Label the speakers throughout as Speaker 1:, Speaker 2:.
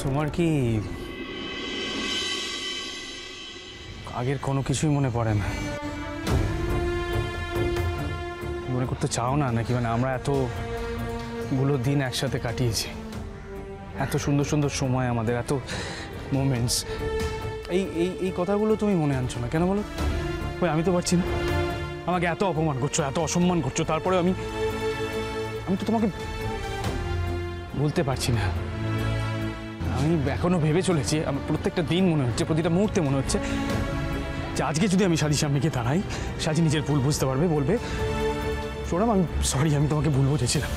Speaker 1: তোমার কি আগের কোনো কিছুই মনে পড়ে না? মনে করতে চাও না নাকি? মানে আমরা এতগুলো দিন একসাথে কাটিয়েছি, এত সুন্দর সুন্দর সময় আমাদের, এত মোমেন্টস, এই এই এই কথাগুলো তুমি মনে আনছো না কেন বলো? ওই আমি তো পারছি না, আমাকে এত অপমান করছো, এত অসম্মান করছো, তারপরে আমি তো তোমাকে বলতে পারছি না। আমি এখনো ভেবে চলেছি, আমার প্রত্যেকটা দিন মনে হচ্ছে, প্রতিটা মুহূর্তে মনে হচ্ছে যে আজকে যদি আমি সাজির সামনে গিয়ে দাঁড়াই, সাজি নিজের ভুল বুঝতে পারবে, বলবে সৌরভ আমি সরি, আমি তোমাকে ভুল বুঝেছিলাম।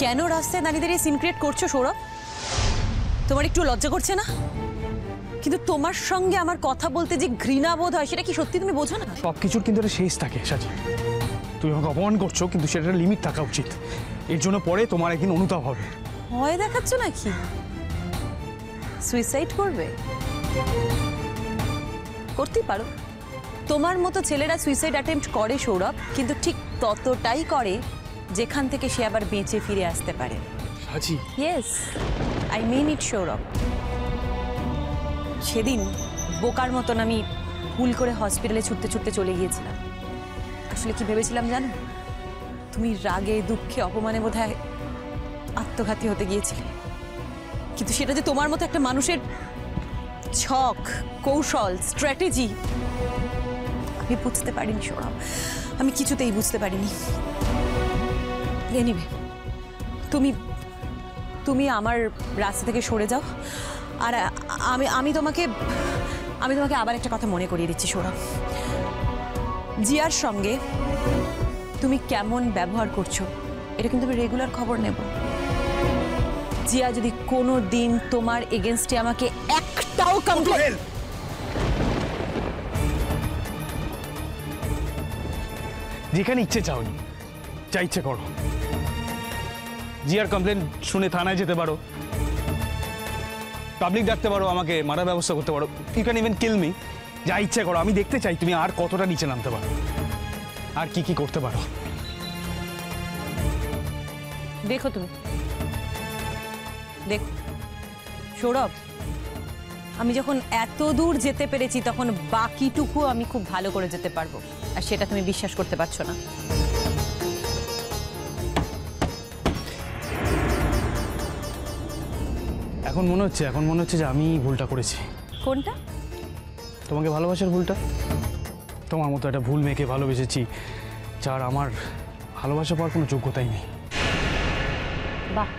Speaker 2: কেন রাস্তায় দাঁড়িয়ে দাঁড়িয়ে সিন ক্রিয়েট করছো সৌরভ? তোমার একটু লজ্জা করছে না? কিন্তু তোমার সঙ্গে আমার কথা বলতে যে ঘৃণা বোধ হয়, সেটা কি সত্যি তুমি বোঝো না?
Speaker 1: সব কিছুর কিন্তু একটা শেষ থাকে সাজি। তুমি আমাকে অপমান করছো, কিন্তু সেটার লিমিট থাকা উচিত। এর জন্য পরে তোমার একদিন অনুতাপ হবে।
Speaker 2: ভয় দেখাচ্ছ নাকি? সুইসাইড করবে? করতেই পারো। তোমার মতো ছেলেরা সুইসাইড অ্যাটেম্প্ট করে সৌরভ, কিন্তু ঠিক ততটাই করে যেখান থেকে সে আবার বেঁচে ফিরে আসতে পারে।
Speaker 1: সাজি,
Speaker 2: ইয়েস, আই মিন ইট সৌরভ। সেদিন বোকার মতন আমি ভুল করে হসপিটালে ছুটতে ছুটতে চলে গিয়েছিলাম। আসলে কি ভেবেছিলাম জানো? তুমি রাগে দুঃখে অপমানে বোধহয় আত্মঘাতী হতে গিয়েছিলে, কিন্তু সেটা যে তোমার মতো একটা মানুষের ছক, কৌশল, স্ট্র্যাটেজি, আমি বুঝতে পারিনি সৌরভ, আমি কিছুতেই বুঝতে পারিনি। এনিওয়ে, তুমি আমার রাস্তা থেকে সরে যাও, আর আমি তোমাকে আবার একটা কথা মনে করিয়ে দিচ্ছি সৌরভ। জিয়ার সঙ্গে তুমি কেমন ব্যবহার করছো এটা কিন্তু আমি রেগুলার খবর নেব। জিয়া যদি কোনো দিন তোমার এগেনস্টে আমাকে একটাও কমপ্লেন,
Speaker 1: যেখানে ইচ্ছে চাওনি, যা ইচ্ছে করো। জিয়ার কমপ্লেন শুনে থানায় যেতে পারো, পাবলিক ডাকতে পারো, আমাকে মারার ব্যবস্থা করতে পারো, you can even kill me. যা ইচ্ছে করো। আমি দেখতে চাই তুমি আর কতটা নিচে নামতে পারো, আর কি কি করতে পারো।
Speaker 2: দেখো তুমি, দেখো সৌরভ, আমি যখন এত দূর যেতে পেরেছি তখন বাকিটুকু আমি খুব ভালো করে যেতে পারবো, আর সেটা তুমি বিশ্বাস করতে পারছো না।
Speaker 1: এখন মনে হচ্ছে যে আমি ভুলটা করেছি।
Speaker 2: কোনটা?
Speaker 1: তোমাকে ভালোবাসার ভুলটা। তোমার মতো একটা ভুল মেয়েকে ভালোবেসেছি, যার আমার ভালোবাসা পাওয়ার কোনো যোগ্যতাই নেই।
Speaker 2: বাহ,